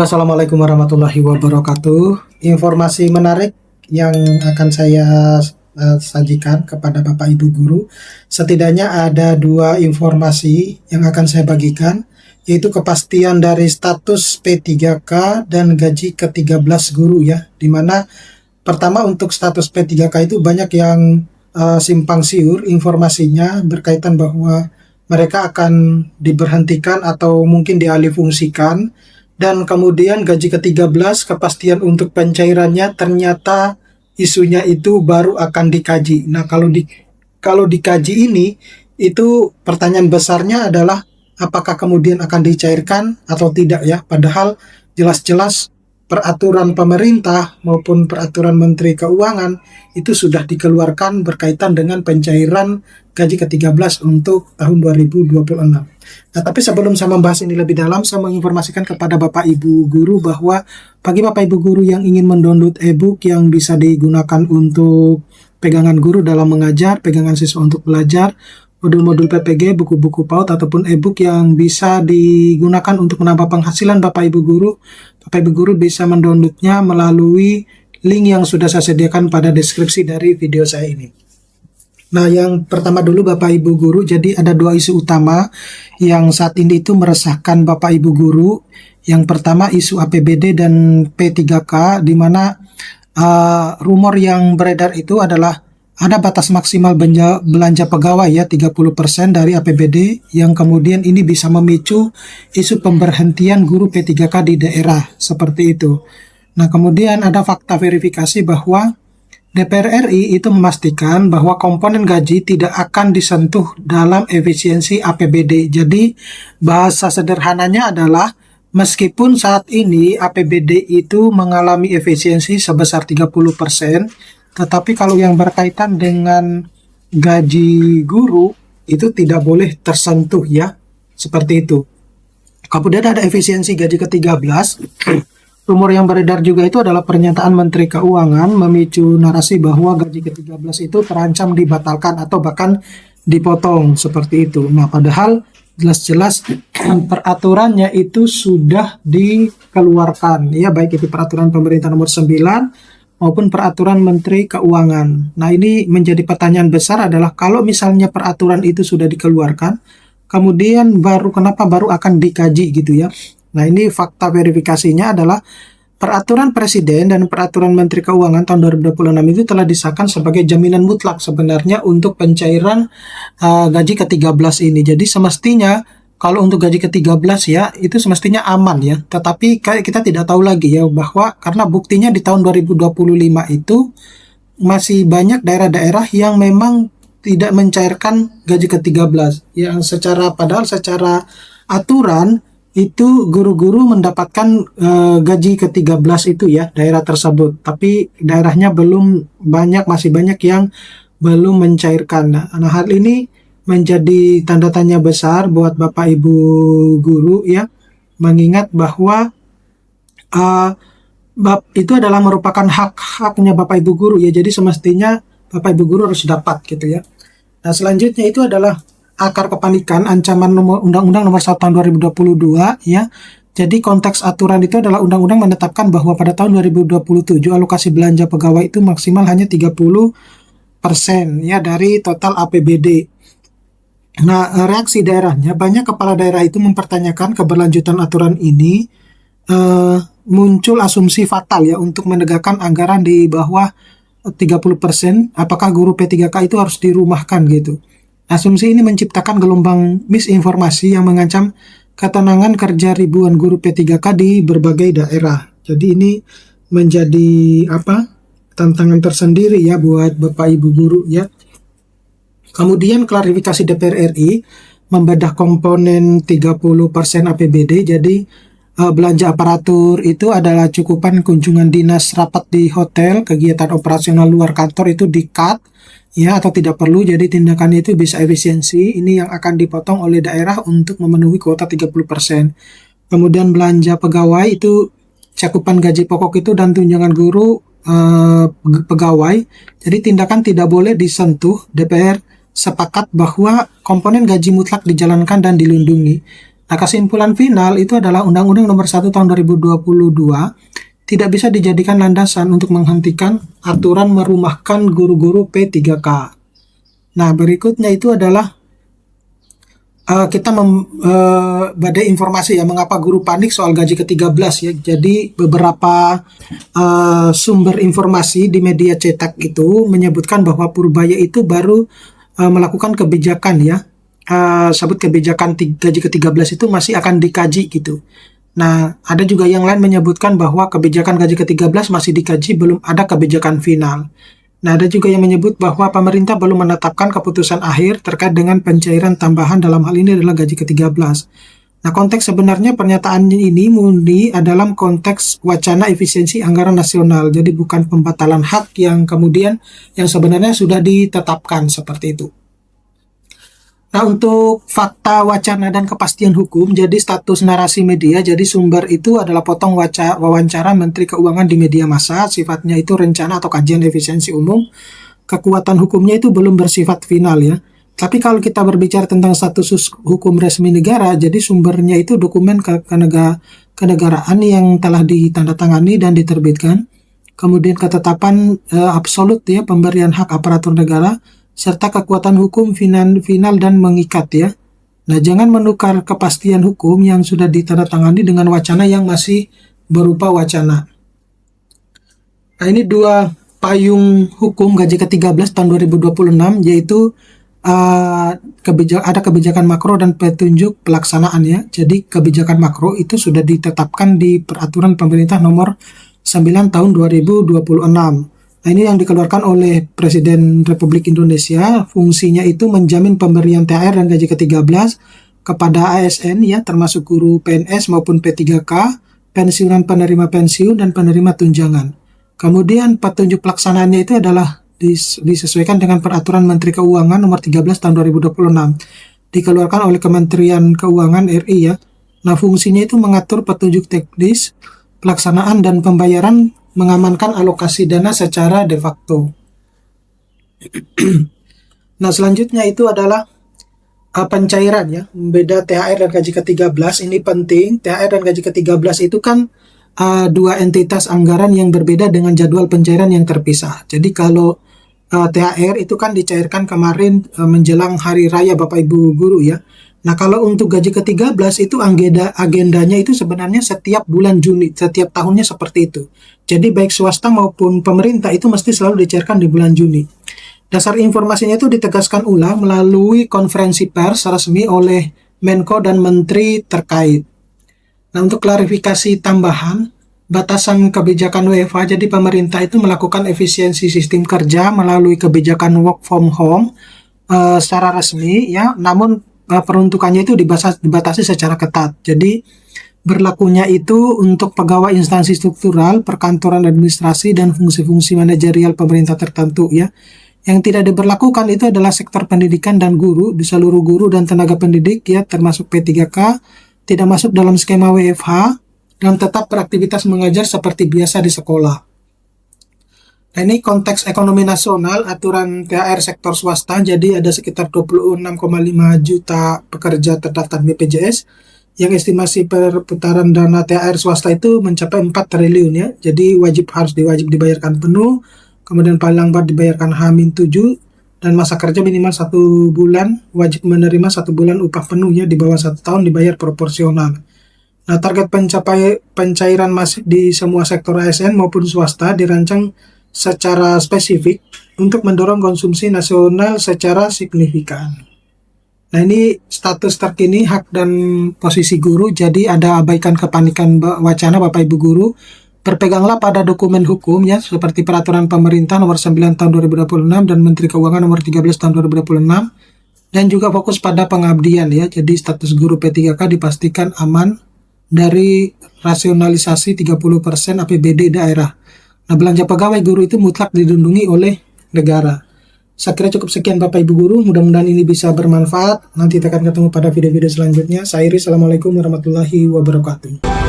Assalamualaikum warahmatullahi wabarakatuh. Informasi menarik yang akan saya sajikan kepada Bapak Ibu guru. Setidaknya ada dua informasi yang akan saya bagikan, yaitu kepastian dari status P3K dan gaji ke-13 guru ya. Dimana pertama untuk status P3K itu banyak yang simpang siur informasinya berkaitan bahwa mereka akan diberhentikan atau mungkin dialihfungsikan. Dan kemudian gaji ke-13 kepastian untuk pencairannya ternyata isunya itu baru akan dikaji. Nah, kalau dikaji ini itu pertanyaan besarnya adalah apakah kemudian akan dicairkan atau tidak ya. Padahal jelas-jelas peraturan pemerintah maupun peraturan Menteri Keuangan itu sudah dikeluarkan berkaitan dengan pencairan gaji ke-13 untuk tahun 2026. Nah, tapi sebelum saya membahas ini lebih dalam, saya menginformasikan kepada Bapak Ibu guru bahwa bagi Bapak Ibu guru yang ingin mendownload e-book yang bisa digunakan untuk pegangan guru dalam mengajar, pegangan siswa untuk belajar, modul-modul PPG, buku-buku PAUD ataupun e-book yang bisa digunakan untuk menambah penghasilan Bapak Ibu guru bisa mendownloadnya melalui link yang sudah saya sediakan pada deskripsi dari video saya ini. Nah, yang pertama dulu Bapak Ibu guru, jadi ada dua isu utama yang saat ini itu meresahkan Bapak Ibu guru. Yang pertama isu APBD dan P3K, di mana rumor yang beredar itu adalah ada batas maksimal belanja pegawai ya 30% dari APBD, yang kemudian ini bisa memicu isu pemberhentian guru P3K di daerah seperti itu. Nah, kemudian ada fakta verifikasi bahwa DPR RI itu memastikan bahwa komponen gaji tidak akan disentuh dalam efisiensi APBD. Jadi bahasa sederhananya adalah meskipun saat ini APBD itu mengalami efisiensi sebesar 30%, tetapi kalau yang berkaitan dengan gaji guru itu tidak boleh tersentuh ya, seperti itu. Kemudian ada efisiensi gaji ke-13. Rumor yang beredar juga itu adalah pernyataan Menteri Keuangan memicu narasi bahwa gaji ke-13 itu terancam dibatalkan atau bahkan dipotong seperti itu. Nah, padahal jelas-jelas peraturannya itu sudah dikeluarkan ya, baik itu peraturan pemerintah nomor 9 maupun peraturan Menteri Keuangan. Nah, ini menjadi pertanyaan besar adalah kalau misalnya peraturan itu sudah dikeluarkan, kemudian kenapa baru akan dikaji gitu ya. Nah, ini fakta verifikasinya adalah peraturan Presiden dan peraturan Menteri Keuangan tahun 2026 itu telah disahkan sebagai jaminan mutlak sebenarnya untuk pencairan gaji ke-13 ini. Jadi semestinya kalau untuk gaji ke-13 ya itu semestinya aman ya. Tetapi kita tidak tahu lagi ya, bahwa karena buktinya di tahun 2025 itu masih banyak daerah-daerah yang memang tidak mencairkan gaji ke-13 yang padahal secara aturan itu guru-guru mendapatkan gaji ke-13 itu ya, daerah tersebut. Tapi daerahnya masih banyak yang belum mencairkan. Nah, hal ini menjadi tanda tanya besar buat Bapak Ibu guru ya, mengingat bahwa itu adalah merupakan hak-haknya Bapak Ibu guru ya. Jadi semestinya Bapak Ibu guru harus dapat gitu ya. Nah, selanjutnya itu adalah akar kepanikan ancaman Undang-Undang Nomor 1 Tahun 2022 ya. Jadi konteks aturan itu adalah undang-undang menetapkan bahwa pada tahun 2027 alokasi belanja pegawai itu maksimal hanya 30% ya dari total APBD. Nah, reaksi daerahnya, banyak kepala daerah itu mempertanyakan keberlanjutan aturan ini. Muncul asumsi fatal ya untuk menegakkan anggaran di bawah 30%, apakah guru P3K itu harus dirumahkan gitu. Asumsi ini menciptakan gelombang misinformasi yang mengancam ketenangan kerja ribuan guru P3K di berbagai daerah. Jadi ini menjadi tantangan tersendiri ya buat Bapak Ibu guru ya. Kemudian klarifikasi DPR RI membedah komponen 30% APBD. Jadi belanja aparatur itu adalah cukupan kunjungan dinas, rapat di hotel, kegiatan operasional luar kantor itu di-cut ya, atau tidak perlu. Jadi tindakan itu bisa efisiensi. Ini yang akan dipotong oleh daerah untuk memenuhi kuota 30%. Kemudian belanja pegawai itu cakupan gaji pokok itu dan tunjangan guru pegawai. Jadi tindakan tidak boleh disentuh. DPR sepakat bahwa komponen gaji mutlak dijalankan dan dilindungi. Nah, kesimpulan final itu adalah Undang-Undang Nomor 1 Tahun 2022 tidak bisa dijadikan landasan untuk menghentikan aturan merumahkan guru-guru P3K. Nah, berikutnya itu adalah kita badai informasi ya, mengapa guru panik soal gaji ke-13 ya. Jadi beberapa sumber informasi di media cetak itu menyebutkan bahwa Purbaya itu baru melakukan kebijakan ya, sebut kebijakan gaji ke-13 itu masih akan dikaji gitu. Nah, ada juga yang lain menyebutkan bahwa kebijakan gaji ke-13 masih dikaji, belum ada kebijakan final. Nah, ada juga yang menyebut bahwa pemerintah belum menetapkan keputusan akhir terkait dengan pencairan tambahan, dalam hal ini adalah gaji ke-13. Nah, konteks sebenarnya pernyataan ini murni dalam konteks wacana efisiensi anggaran nasional. Jadi bukan pembatalan hak yang kemudian yang sebenarnya sudah ditetapkan seperti itu. Nah, untuk fakta, wacana, dan kepastian hukum, jadi status narasi media, jadi sumber itu adalah potong wawancara Menteri Keuangan di media massa, sifatnya itu rencana atau kajian efisiensi umum, kekuatan hukumnya itu belum bersifat final ya. Tapi kalau kita berbicara tentang status hukum resmi negara, jadi sumbernya itu dokumen kenegaraan yang telah ditandatangani dan diterbitkan, kemudian ketetapan absolut ya, pemberian hak aparatur negara, serta kekuatan hukum final dan mengikat ya. Nah, jangan menukar kepastian hukum yang sudah ditandatangani dengan wacana yang masih berupa wacana. Nah, ini dua payung hukum gaji ke-13 tahun 2026, yaitu ada kebijakan makro dan petunjuk pelaksanaan ya. Jadi kebijakan makro itu sudah ditetapkan di Peraturan Pemerintah Nomor 9 tahun 2026. Nah, ini yang dikeluarkan oleh Presiden Republik Indonesia. Fungsinya itu menjamin pemberian THR dan gaji ke-13 kepada ASN ya, termasuk guru PNS maupun P3K, pensiunan penerima pensiun, dan penerima tunjangan. Kemudian petunjuk pelaksanaannya itu adalah disesuaikan dengan Peraturan Menteri Keuangan Nomor 13 tahun 2026, dikeluarkan oleh Kementerian Keuangan RI ya. Nah, fungsinya itu mengatur petunjuk teknis, pelaksanaan, dan pembayaran, mengamankan alokasi dana secara de facto. Nah, selanjutnya itu adalah pencairan ya. Beda THR dan gaji ke-13 ini penting. THR dan gaji ke-13 itu kan dua entitas anggaran yang berbeda dengan jadwal pencairan yang terpisah. Jadi kalau THR itu kan dicairkan kemarin menjelang hari raya Bapak Ibu guru ya. Nah, kalau untuk gaji ke-13 itu agendanya itu sebenarnya setiap bulan Juni, setiap tahunnya seperti itu. Jadi baik swasta maupun pemerintah itu mesti selalu dicairkan di bulan Juni. Dasar informasinya itu ditegaskan ulang melalui konferensi pers resmi oleh Menko dan Menteri terkait. Nah, untuk klarifikasi tambahan, batasan kebijakan WFH, jadi pemerintah itu melakukan efisiensi sistem kerja melalui kebijakan work from home secara resmi ya, namun peruntukannya itu dibatasi secara ketat. Jadi berlakunya itu untuk pegawai instansi struktural, perkantoran, administrasi, dan fungsi-fungsi manajerial pemerintah tertentu ya. Yang tidak diberlakukan itu adalah sektor pendidikan dan guru. Di seluruh guru dan tenaga pendidik ya, termasuk P3K, tidak masuk dalam skema WFH dan tetap beraktivitas mengajar seperti biasa di sekolah. Nah, ini konteks ekonomi nasional, aturan THR sektor swasta, jadi ada sekitar 26,5 juta pekerja terdaftar BPJS, yang estimasi perputaran dana THR swasta itu mencapai 4 triliun ya, jadi harus dibayarkan penuh, kemudian paling lambat dibayarkan H-7, dan masa kerja minimal 1 bulan, wajib menerima 1 bulan upah penuh ya, di bawah 1 tahun dibayar proporsional. Nah, target pencairan masif di semua sektor ASN maupun swasta dirancang secara spesifik untuk mendorong konsumsi nasional secara signifikan. Nah, ini status terkini hak dan posisi guru. Jadi ada abaikan kepanikan wacana Bapak Ibu guru. Berpeganglah pada dokumen hukum ya, seperti Peraturan Pemerintah Nomor 9 Tahun 2026 dan Menteri Keuangan Nomor 13 Tahun 2026, dan juga fokus pada pengabdian ya. Jadi status guru P3K dipastikan aman dari rasionalisasi 30% APBD daerah. Nah, belanja pegawai guru itu mutlak dilindungi oleh negara. Saya kira cukup sekian Bapak Ibu guru, mudah-mudahan ini bisa bermanfaat. Nanti kita akan ketemu pada video-video selanjutnya. Saya Iris, Assalamualaikum warahmatullahi wabarakatuh.